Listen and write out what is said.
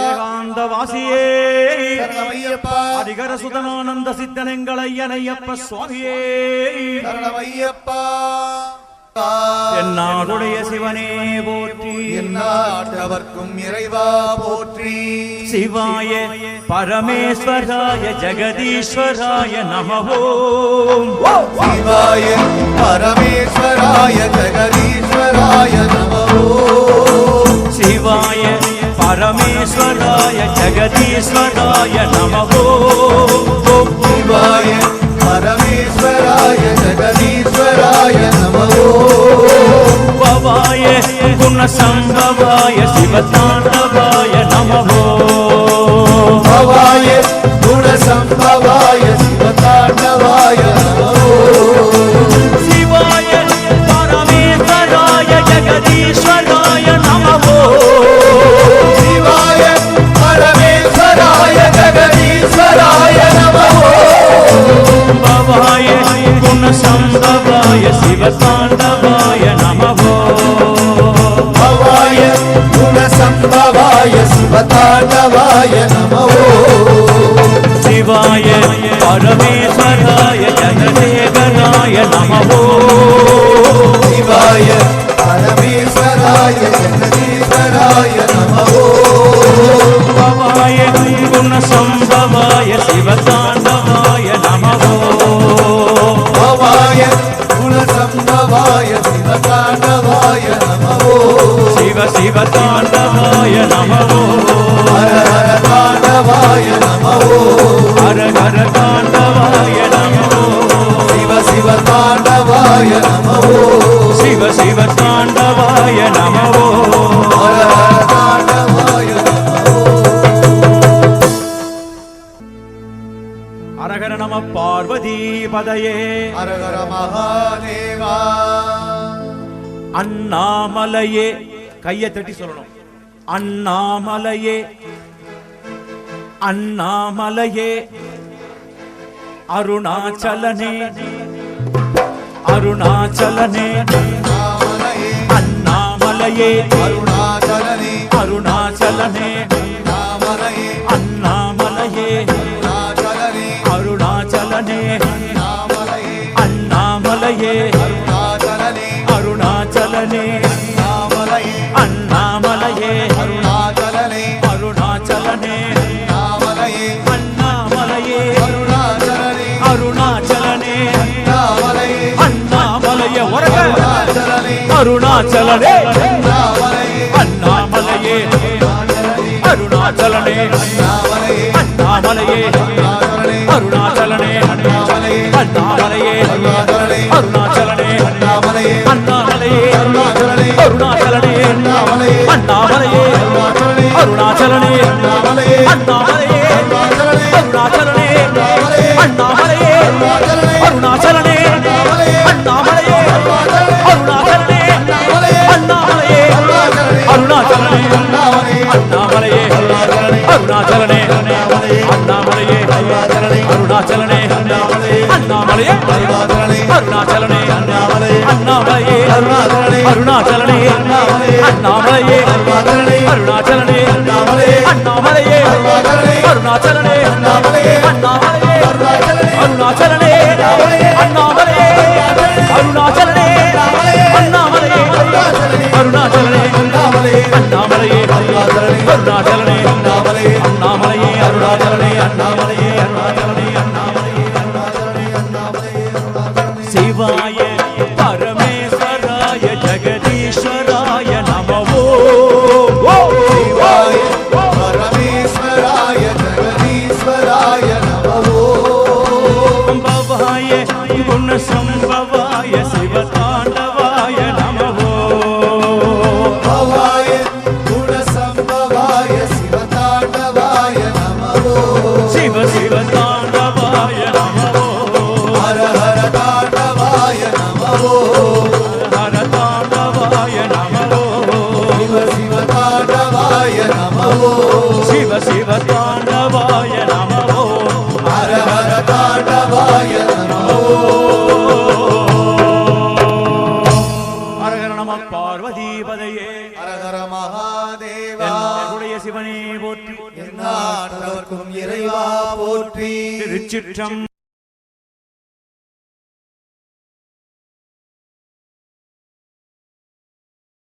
ஏகாந்த வாசியே அதிகர சுதனானந்த சித்தனங்கள் ஐயனையப்ப சுவாமியே என்னாடுடைய சிவனே போற்றி என்னாட்டவர்க்கும் இறைவா போற்றி சிவாய பரமேஸ்வராய ஜெகதீஸ்வராய நமோ சிவாய பரமேஸ்வராய ஜெகதீஸ்வராய நமோ சிவாய பரமேஸ்வராய ஜெகதீஸ்வராய நமோ சிவாய பரமேஸ்வராய ஜெகதீஸ்வராய நமோ பவாய குணசம்பவாய சிவதாண்டவாய நமோ பவாய குணசம்பவாய சிவதாண்டவாய நமோ சிவாய பரமேஸ்வராய ஜெகதீஸ்வராய நமோ சிவாய பரமேஸ்வராய ஜெகதீஸ்வராய நமோ பவாய குணசம்பவாய சிவதாண்டவாய நமோ பவாய குணசம்பவாய சிவதாண்டவாய நமோ சிவாய பரமேஸ்வராய ஜெகதேவனாய நமோ சிவாய பரமேஸ்வராய ஜெகதீஸ்வராய நமோ பவாய குணசம்பவாய சிவதாண்டவாய நமோ பவாய குணசம்பவாய சிவதாண்டவாய நமோ சிவ சிவதாண்டவாய நமோ ஹர ஹர தாண்டவாய நமோ ஹர ஹர தாண்டவாய நமோ சிவ சிவ தாண்டவாய நமோ சிவ சிவ தாண்டவாய நமோ ஹர ஹர தாண்டவாய நமோ அரகர நம பார்வதி பதையே ஹர ஹர மகாதேவா அண்ணாமலையே கையை தட்டி சொல்லணும். அண்ணாமலையே அண்ணாமலையே அருணாச்சலனே அருணாச்சலனே நாமலையே அண்ணாமலையே அருணாச்சலனே அருணாச்சலனே நாமலையே அண்ணாமலையே அருணாச்சலனே அருணாச்சலனே நாமலையே அண்ணாமலையே அருணாச்சலனே அருணாச்சலனே நாமலையே அண்ணாமலையே அருணாச்சலனே அருணாச்சலனே நாமலையே அண்ணாமலையே அருணாச்சலனே அருணாச்சலனே நாமலையே அண்ணாமலையே ஒரக அருணாச்சலனே அருணாச்சலனே நாமலையே அண்ணாமலையே அருணாச்சலனே நாமலையே அண்ணாமலையே அருணாச்சலனே நாமலையே அண்ணாமலையே அருணாச்சலனே நாமலையே அண்ணாமலையே அருணாச்சலனே அருணாச்சலனே நாமலையே அண்ணாமலையே அருணாச்சலனே நாமலையே அண்ணாமலையே அருணாச்சலனே அண்ணாமலையே அருணாச்சலனே அண்ணாமலையே அருணாச்சலனே அண்ணாமலையே அருணாச்சலனே அண்ணாமலையே அருணாச்சலனே அண்ணாமலையே அருணாச்சலனே அண்ணாமலையே அருணாச்சலனே அண்ணாமலையே அருணாச்சலனே அண்ணாமலையே அருணாச்சலனே அண்ணாமலையே அருணாச்சலனே அண்ணாமலையே அருணாச்சலனே அண்ணாமலையே அருணாச்சலனே அண்ணாமலையே அருணாச்சலனே அண்ணாமலையே அருணாச்சலனே அண்ணாமலையே அருணாச்சலனே அண்ணாமலையே அருணாச்சலனே சிவாய பரமேஸ்வராய ஜெகதீஸ்வராய நமோ சிவாய பரமேஸ்வராய ஜெகதீஸ்வராய நமோ பவாய குணசம்பவாய சிவதாண்டவாய நமோ பவாய குணசம்பவாய சிவதாண்டவாய நமோ சிவ சிவதாண்டவாய நமோ ஹர ஹர தாண்டவாய நமோ ஹர தாண்டவாய நமோ சிவ சிவ தாண்டவாய நமோ சிவ சிவதாண்டவாய நமோ ஹர ஹர தாண்டவாய நமோ அரகர நம பார்வதி பதையே ஹர ஹர மகாதேவா சிவனே போற்றி எந்நாட்டவர்க்கும் இறைவா போற்றி திருச்சிற்றம்பலம்